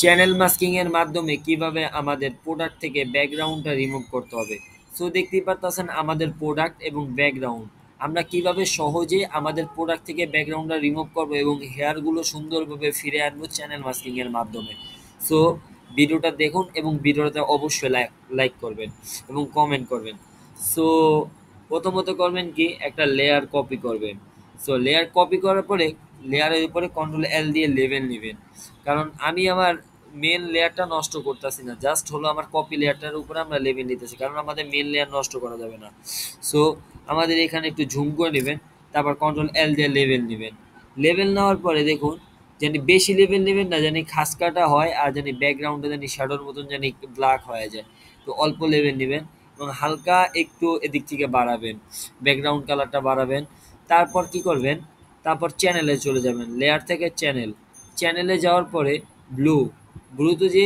Channel masking এর মাধ্যমে কিভাবে আমাদের প্রোডাক্ট থেকে ব্যাকগ্রাউন্ডটা রিমুভ করতে হবে। সো দেখতেই পারতেছেন আমাদের প্রোডাক্ট এবং ব্যাকগ্রাউন্ড আমরা কিভাবে সহজে আমাদের প্রোডাক্ট থেকে ব্যাকগ্রাউন্ডটা রিমুভ করব এবং হেয়ারগুলো সুন্দরভাবে ফিরে আনবো চ্যানেল মাস্কিং এর মাধ্যমে। সো ভিডিওটা দেখুন এবং ভিডিওটা অবশ্যই লাইক লাইক করবেন এবং কমেন্ট করবেন। সো প্রথমত করবেন কি, একটা লেয়ার কপি করবেন। সো লেয়ার কপি করার পরে লেয়ারের উপরে কন্ট্রোল এল দিয়ে লেভেল নেবেন, কারণ আমি আমার মেন লেয়ারটা নষ্ট করতেছি না, জাস্ট হলো আমার কপি লেয়ারটার উপরে আমরা লেভেল নিতেছি, কারণ আমাদের মেন লেয়ার নষ্ট করা যাবে না। সো আমাদের এখানে একটু ঝুম করে নেবেন, তারপর কন্ট্রোল এল দিয়ে লেভেল নেবেন। লেভেল নেওয়ার পরে দেখুন, জানি বেশি লেভেল নেবেন না, জানি খাসকাটা হয় আর জানি ব্যাকগ্রাউন্ডে জানি শ্যাডোর মতন জানি ব্ল্যাক হয়ে যায়। তো অল্প লেভেল নেবেন এবং হালকা একটু এদিক থেকে বাড়াবেন, ব্যাকগ্রাউন্ড কালারটা বাড়াবেন। তারপর কি করবেন, তারপর চ্যানেলে চলে যাবেন, লেয়ার থেকে চ্যানেলে যাওয়ার পরে ব্লু, ব্লুতে যে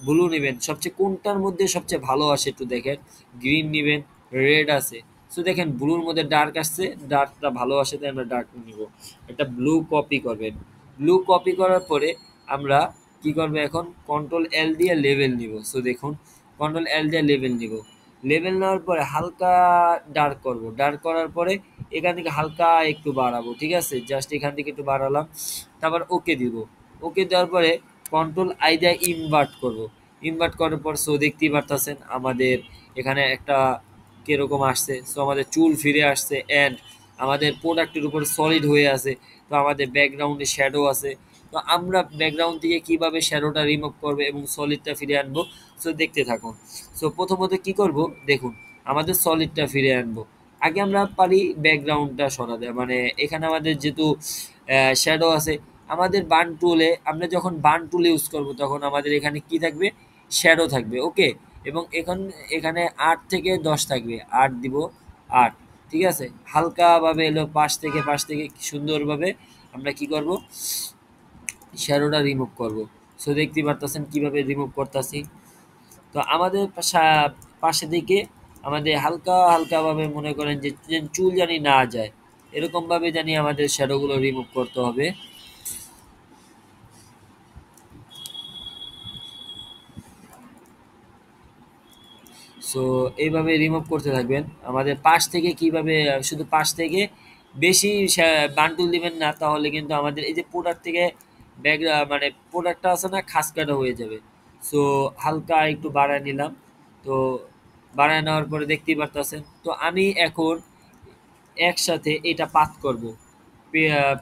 ব্লু নেবেন, সবচেয়ে কোনটার মধ্যে সবচেয়ে ভালো আসে একটু দেখেন। গ্রিন নেবেন, রেড আছে। সো দেখেন ব্লুর মধ্যে ডার্ক আসছে, ডার্কটা ভালো আসে, তাই আমরা ডার্ক নিব। একটা ব্লু কপি করবেন। ব্লু কপি করার পরে আমরা কি করবো, এখন কন্ট্রোল এল দিয়ে লেভেল নিব। সো দেখুন, কন্ট্রোল এল দিয়ে লেভেল নিব। লেভেল নেওয়ার পরে হালকা ডার্ক করব, ডার্ক করার পরে এখান থেকে হালকা একটু বাড়াবো, ঠিক আছে, জাস্ট এখান থেকে একটু বাড়ালাম। তারপর ওকে দিব। ওকে দেওয়ার পরে কন্ট্রোল আই দিয়ে ইনভার্ট করব। ইনভার্ট করার পর সো দেখতেই পারতেছেন আমাদের এখানে একটা কীরকম আসছে। সো আমাদের চুল ফিরে আসছে অ্যান্ড আমাদের প্রোডাক্টের উপর সলিড হয়ে আছে। তো আমাদের ব্যাকগ্রাউন্ডে শ্যাডো আছে। তো আমরা ব্যাকগ্রাউন্ড থেকে কিভাবে শ্যাডোটা রিমুভ করবো এবং সলিডটা ফিরে আনবো, সো দেখতে থাকুন। সো প্রথমত কি করব, দেখুন আমাদের সলিডটা ফিরে আনবো। আগে আমরা পারি ব্যাকগ্রাউন্ডটা সরাতে, মানে এখানে আমাদের যেহেতু শ্যাডো আছে, আমাদের বার্ন টুলে আমরা যখন বার্ন টুল ইউজ করব তখন আমাদের এখানে কি থাকবে, শ্যাডো থাকবে, ওকে। এবং এখানে 8 থেকে 10 থাকবে, 8 দিব, 8, ঠিক আছে। হালকাভাবে এলো পাশ থেকে সুন্দরভাবে আমরা কি করব, শ্যাডোটা রিমুভ করব। সো দেখতে পারতেছেন কিভাবে রিমুভ করতেছি। তো আমাদের পাশে দিকে আমাদের হালকা হালকাভাবে মনে করেন যে চুল জানি না যায়, এরকমভাবে জানি আমাদের শ্যাডোগুলো রিমুভ করতে হবে। সো এইভাবে রিমুভ করতে থাকবেন। আমাদের পাশ থেকে কিভাবে, শুধু পাশ থেকে বেশি বান্টুল দিবেন না, তাহলে কিন্তু আমাদের এই যে প্রোডাক্ট থেকে ব্যাগ, মানে প্রোডাক্টটা আছে না, খাস কাটা হয়ে যাবে। সো হালকা একটু বাড়ায় নিলাম। তো বাড়ায় নেওয়ার পরে দেখতেই পারতেছেন, তো আমি এখন একসাথে এটা পাত করব।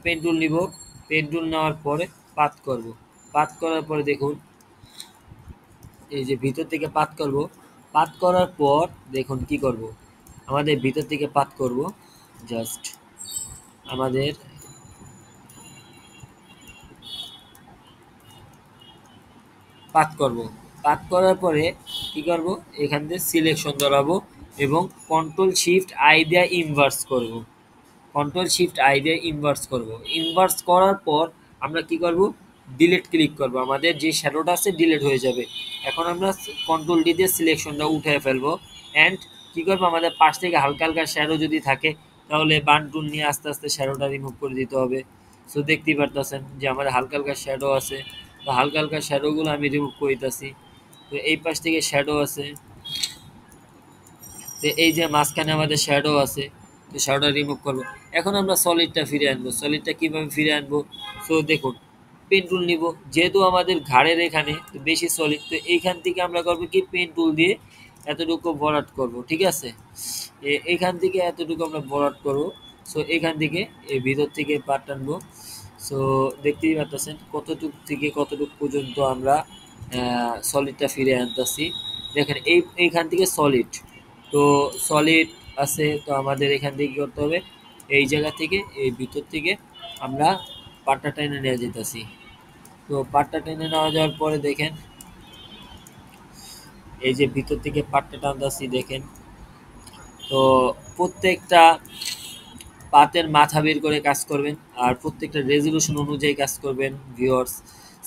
পেন টুল নিব, পেন টুল নেওয়ার পরে পাত করব। পাত করার পরে দেখুন, এই যে ভিতর থেকে পাত করব। পাত করার পর দেখুন কি করব, আমাদের ভিতর থেকে পাত করব, জাস্ট আমাদের পাত করব। পাত করার পরে কি করব, এখান থেকে সিলেকশন ধরাবো এবং কন্ট্রোল শিফট আই দিয়ে ইনভার্স করব। কন্ট্রোল শিফট আই দিয়ে ইনভার্স করব। ইনভার্স করার পর আমরা কি করব, ডিলিট ক্লিক করব, আমাদের যে শ্যাডোটা আছে ডিলিট হয়ে যাবে। এখন আমরা কন্ট্রোল ডি দিয়ে সিলেকশনটা উঠে ফেলবো অ্যান্ড কি করবো, আমাদের পাশ থেকে হালকা হালকা শ্যাডো যদি থাকে তাহলে বান টুল নিয়ে আস্তে আস্তে শ্যাডোটা রিমুভ করে দিতে হবে। সো দেখতেই পারতেছেন যে আমাদের হালকা হালকা শ্যাডো আছে, তো হালকা হালকা শ্যাডোগুলো আমি রিমুভ করতেছি। তো এই পাশ থেকে শ্যাডো আছে, তো এই যে মাঝখানে আমাদের শ্যাডো আছে, তো শ্যাডোটা রিমুভ করবো। এখন আমরা সলিডটা ফিরে আনবো। সলিডটা কীভাবে ফিরে আনবো, সো দেখুন পেন টুল নিব, যেহেতু আমাদের ঘাড়ের এখানে তো বেশি সলিড, তো এইখান থেকে আমরা করবো কি, পেন টুল দিয়ে এতটুকু ভরাট করব, ঠিক আছে। এইখান থেকে এতটুকু আমরা ভরাট করব। সো এখান থেকে এই ভিতর থেকে পাট টানবো। সো দেখতেই পাচ্ছেন কতটুক থেকে কতটুক পর্যন্ত আমরা সলিডটা ফিরে আনতেছি। দেখেন এইখান থেকে সলিড, তো সলিড আছে, তো আমাদের এখান থেকে কী করতে হবে, এই জায়গা থেকে এই ভিতর থেকে আমরা পাটটা টেনে নিয়ে যেতেছি। তো পাটটা টেনে নেওয়া যাওয়ার পরে দেখেন এই যে ভিতর থেকে পাটটা টানতেছি দেখেন। তো প্রত্যেকটা পাতের মাথা বের করে কাজ করবেন আর প্রত্যেকটা রেজলিউশন অনুযায়ী কাজ করবেন ভিউয়ার্স।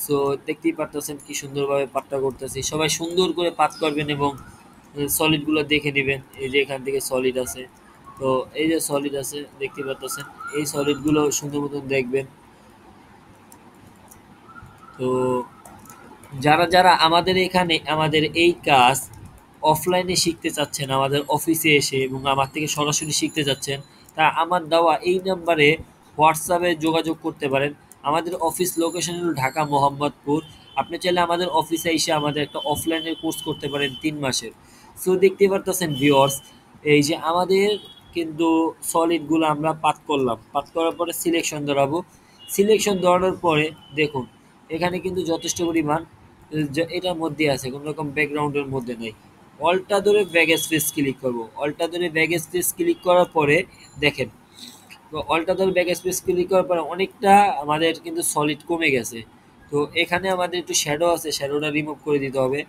সো দেখতেই পারতেছেন কি সুন্দরভাবে পাতটা করতেছি। সবাই সুন্দর করে পাত করবেন এবং সলিডগুলো দেখে নেবেন। এই যে এখান থেকে সলিড আছে, তো এই যে সলিড আছে দেখতে পারতেছেন, এই সলিডগুলো সুন্দর মতন দেখবেন। তো যারা আমাদের এখানে আমাদের এই কাজ অফলাইনে শিখতে চাচ্ছেন, আমাদের অফিসে এসে এবং আমার থেকে সরাসরি শিখতে চাচ্ছেন, তা আমার দেওয়া এই নাম্বারে হোয়াটসঅ্যাপে যোগাযোগ করতে পারেন। আমাদের অফিস লোকেশন হলো ঢাকা মোহাম্মদপুর। আপনি চাইলে আমাদের অফিসে এসে আমাদের একটা অফলাইনের কোর্স করতে পারেন 3 মাসের। সো দেখতে পারতেছেন ভিউয়ার্স, এই যে আমাদের কিন্তু সলিডগুলো আমরা পাত করলাম, পাত করার পরে সিলেকশন ধরাবো। সিলেকশন ধরানোর পরে দেখুন এখানে কিন্তু যথেষ্ট পরিমাণ এটার মধ্যে আছে, কোনো রকম ব্যাকগ্রাউন্ডের মধ্যে নেই। অলটা ধরে ব্যাগ স্পেস ক্লিক করব, অলটা ধরে ব্যাগ স্পেস ক্লিক করার পরে দেখেন অলটা ধরে ব্যাক স্পেস ক্লিক করার পরে অনেকটা আমাদের কিন্তু সলিড কমে গেছে। তো এখানে আমাদের একটু শ্যাডো আছে, শ্যাডোটা রিমুভ করে দিতে হবে।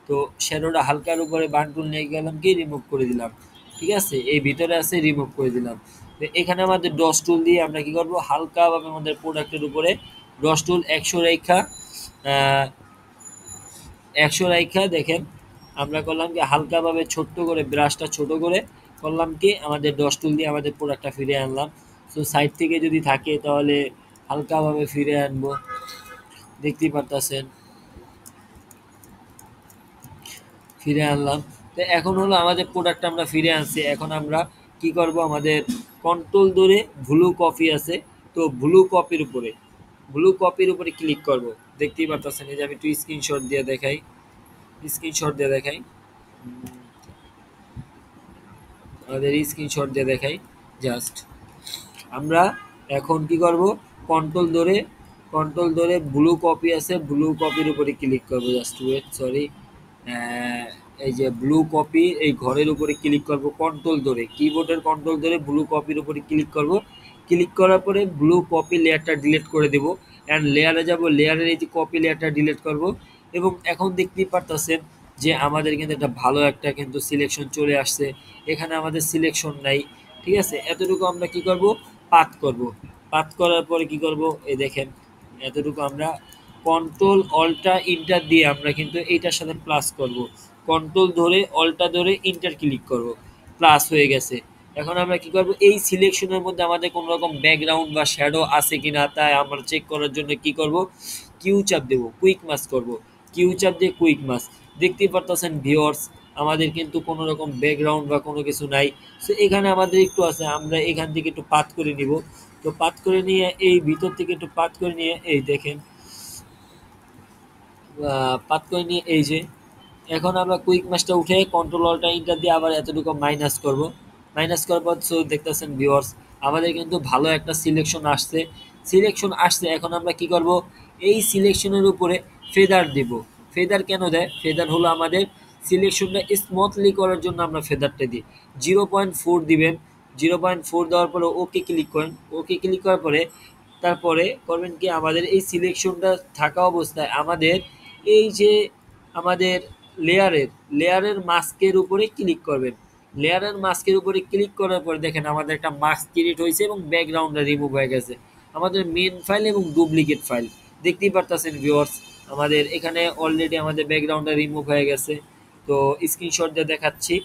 তো শ্যাডোটা হালকার উপরে বান টুল নিয়ে গেলাম কি রিমুভ করে দিলাম, ঠিক আছে, এই ভিতরে আছে রিমুভ করে দিলাম। তো এখানে আমাদের ডস টুল দিয়ে আমরা কি করব, হালকাভাবে আমাদের প্রোডাক্টের উপরে ডস টুল 100 রাইখা দেখেন আমরা করলাম কি হালকাভাবে ছোট্ট করে ব্রাশটা ছোট করে করলাম কি আমাদের ডস টুল দিয়ে আমাদের প্রোডাক্টটা ফিরে আনলাম। সো সাইড থেকে যদি থাকে তাহলে হালকাভাবে ফিরে আনবো, দেখতেই পারতেছেন ফিরে আনলাম। তো এখন হলো আমাদের প্রোডাক্টটা আমরা ফিরে আনছি। এখন আমরা কি করব, আমাদের কন্ট্রোল ধরে ব্লু কপি আছে, তো ব্লু কপির উপরে ক্লিক করব। দেখতেই পারতেছেন এই যে আমি একটু স্ক্রিনশট দিয়ে দেখাই আমাদের স্ক্রিনশট দিয়ে দেখাই জাস্ট আমরা এখন কি করব, কন্ট্রোল ধরে ব্লু কপি আছে, ব্লু কপির উপরে ক্লিক করব। জাস্ট ওয়েট, সরি, এই যে ব্লু কপি এই ঘরের উপরে ক্লিক করব, কন্ট্রোল ধরে কিবোর্ডের কন্ট্রোল ধরে ব্লু কপির উপরে ক্লিক করব। ক্লিক করার পরে ব্লু কপি লেয়ারটা ডিলিট করে দেব অ্যান্ড লেয়ারে যাব, লেয়ারের এই যে কপি লেয়ারটা ডিলিট করব। এবং এখন দেখতেই পারতেছেন যে আমাদের কিন্তু একটা ভালো একটা কিন্তু সিলেকশন চলে আসছে। এখানে আমাদের সিলেকশন নাই, ঠিক আছে। এতটুকু আমরা কি করব, পাত করব। পাত করার পরে কি করব, এই দেখেন এতটুকু আমরা কন্ট্রোল অল্টা ইন্টার দিয়ে আমরা কিন্তু এইটার সাথে প্লাস করব। কন্ট্রোল ধরে অল্টা ধরে ইন্টার ক্লিক করব, প্লাস হয়ে গেছে। এখন আমরা কি করব, এই সিলেকশনের মধ্যে আমাদের কোনো রকম ব্যাকগ্রাউন্ড বা শ্যাডো আছে কিনা তাই আমরা চেক করার জন্য কি করব, কিউ চাপ দেব, কুইক মাস করব। কিউ চাপ দিয়ে কুইক মাস, দেখতেই পারতেছেন ভিউয়ার্স আমাদের কিন্তু কোনো রকম ব্যাকগ্রাউন্ড বা কোনো কিছু নাই। সো এখানে আমাদের একটু আছে, আমরা এখান থেকে একটু পাত করে নিব। তো পাত করে নিয়ে এই ভিতর থেকে একটু পাত করে নিয়ে এই দেখেন পাত করে নিয়ে এই যে এখন আমরা কুইক ম্যাচটা উঠে কন্ট্রোল অল্টা ইন্টার দিয়ে আবার এতটুকু মাইনাস করব। মাইনাস করার পর সো দেখতেছেন ভিউয়ার্স আমাদের কিন্তু ভালো একটা সিলেকশন আসছে। এখন আমরা কি করব, এই সিলেকশনের উপরে ফেদার দেব। ফেদার কেন দেয়, ফেদার হলো আমাদের সিলেকশনটা স্মুথলি করার জন্য আমরা ফেদারটা দিই। 0.4 দিবেন। 0.4 দেওয়ার পরে ওকে ক্লিক করেন। ওকে ক্লিক করার পরে তারপরে করবেন কি, আমাদের এই সিলেকশনটা থাকা অবস্থায় আমাদের এই যে আমাদের লেয়ারের মাস্কের উপরে ক্লিক করবেন। লেয়ারের মাস্কের উপরে ক্লিক করার পরে দেখেন আমাদের একটা মাস্ক ক্রিয়েট হয়েছে এবং ব্যাকগ্রাউন্ডটা রিমুভ হয়ে গেছে। আমাদের মেন ফাইল এবং ডুপ্লিকেট ফাইল দেখতেই পারতেছেন ভিউয়ার্স আমাদের এখানে অলরেডি আমাদের ব্যাকগ্রাউন্ডটা রিমুভ হয়ে গেছে। তো স্ক্রিনশট দিয়ে দেখাচ্ছি।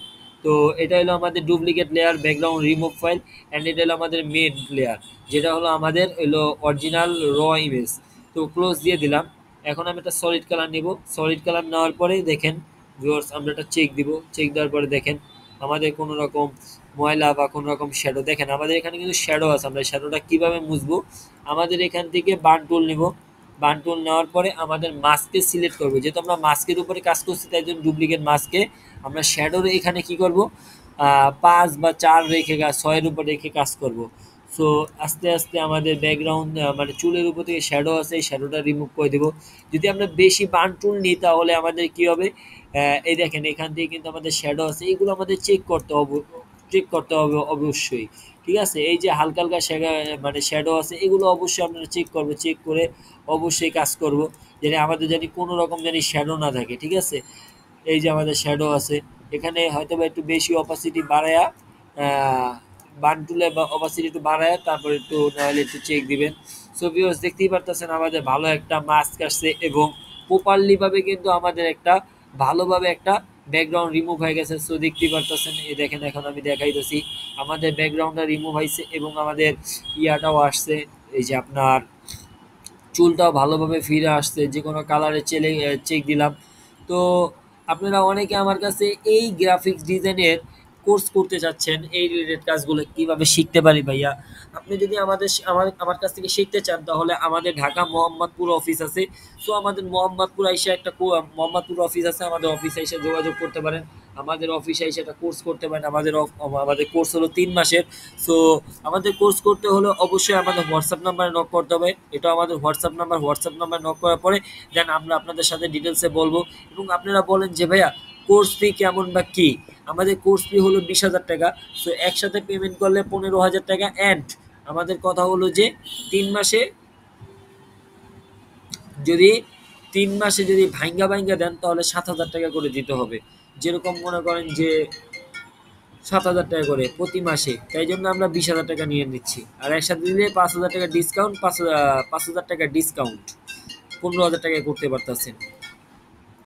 তো এটা হলো আমাদের duplicate layer background remove file and এটা হলো আমাদের মেন লেয়ার, যেটা হলো আমাদের হলো অরিজিনাল র ইমেজ। তো ক্লোজ দিয়ে দিলাম। এখন আমি একটা সলিড কালার নিব। সলিড কালার নেওয়ার পরে দেখেন ভিউয়ার্স আমরা একটা চেক দিব। চেক দেওয়ার পরে দেখেন আমাদের কোনো রকম ময়লা বা কোনো রকম শ্যাডো, দেখেন আমাদের এখানে কিন্তু শ্যাডো আছে। আমরা শ্যাডোটা কীভাবে মুছবো, আমাদের এখান থেকে বান টুল নিব। বান টুল নেওয়ার পরে আমাদের মাস্ককে সিলেক্ট করবো, যেহেতু আমরা মাস্কের উপরে কাজ করছি তাই জন্য ডুপ্লিকেট মাস্কে আমরা শ্যাডোর এখানে কি করব, 5 বা 4 রেখে 6-এর উপর রেখে কাজ করব। সো আস্তে আস্তে আমাদের ব্যাকগ্রাউন্ড মানে চুলের উপর থেকে শ্যাডো আছে, এই শ্যাডোটা রিমুভ করে দেবো। যদি আমরা বেশি বান টুল নিই তাহলে আমাদের কি হবে, এই দেখেন এখান থেকে কিন্তু আমাদের শ্যাডো আছে, এইগুলো আমাদের চেক করতে হবে অবশ্যই, ঠিক আছে। এই যে হালকা হালকা মানে শ্যাডো আছে এগুলো অবশ্যই আপনারা চেক করবে, চেক করে অবশ্যই কাজ করব, যেন আমাদের জানি কোনো রকম জানি শ্যাডো না থাকে, ঠিক আছে। এই যে আমাদের শ্যাডো আছে এখানে হয়তো বা একটু বেশি অপাসিটি বাড়ায়া বান টুলে বা অপাসিটি একটু বাড়ায় তারপর একটু নাহলে একটু চেক দিবেন। সো ভিউয়ার্স দেখতেই পারতেছেন আমাদের ভালো একটা মাস্ক আসছে এবং প্রপারলি ভাবে কিন্তু আমাদের একটা ভালোভাবে একটা ব্যাকগ্রাউন্ড রিমুভ হয়ে গেছে। সো দেখতেই পারতেছেন এই দেখেন এখন আমি দেখাইতেছি আমাদের ব্যাকগ্রাউন্ডটা রিমুভ হয়েছে এবং আমাদের ইয়াটাও আসছে, এই যে আপনার চুলটাও ভালোভাবে ফিরে আসছে, যে কোনো কালারে চেক দিলাম। তো আপনারা অনেকে আমার কাছে এই গ্রাফিক্স ডিজাইনের কোর্স করতে চাচ্ছেন, এই রিলেটেড কাজগুলো কিভাবে শিখতে পারি ভাইয়া? আপনি যদি আমার কাছ থেকে শিখতে চান তাহলে আমাদের ঢাকা মোহাম্মদপুর অফিস আছে। সো আমাদের মোহাম্মদপুর আইসা মোহাম্মদপুর অফিস আছে, আমাদের অফিসে এসে যোগাযোগ করতে পারেন। আমাদের অফিসে এসে একটা কোর্স করতে পারেন। আমাদের কোর্স হলো ৩ মাসের। সো আমাদের কোর্স করতে হলে অবশ্যই আমাদের হোয়াটসঅ্যাপ নাম্বারে নক করতে হবে। এটা আমাদের হোয়াটসঅ্যাপ নাম্বার নক করার পরে দেন আমরা আপনাদের সাথে ডিটেলসে বলবো। এবং আপনারা বলেন যে ভাইয়া কোর্স ফি কেমন বা কি? আমাদের কোর্স ফি হলো ২০,০০০ টাকা। সো একসাথে পেমেন্ট করলে ১৫,০০০ টাকা। অ্যান্ড আমাদের কথা হলো যে ৩ মাসে যদি ৩ মাসে যদি ভাইঙ্গা দেন তাহলে ৭,০০০ টাকা করে দিতে হবে। যেরকম মনে করেন যে ৭,০০০ টাকা করে প্রতি মাসে, তাই জন্য আমরা ২০,০০০ টাকা নিয়ে নিচ্ছি। আর একসাথে দিলে ৫,০০০ টাকা ডিসকাউন্ট, ৫,০০০ টাকা ডিসকাউন্ট, ১৫,০০০ টাকায় করতে পারতেছেন।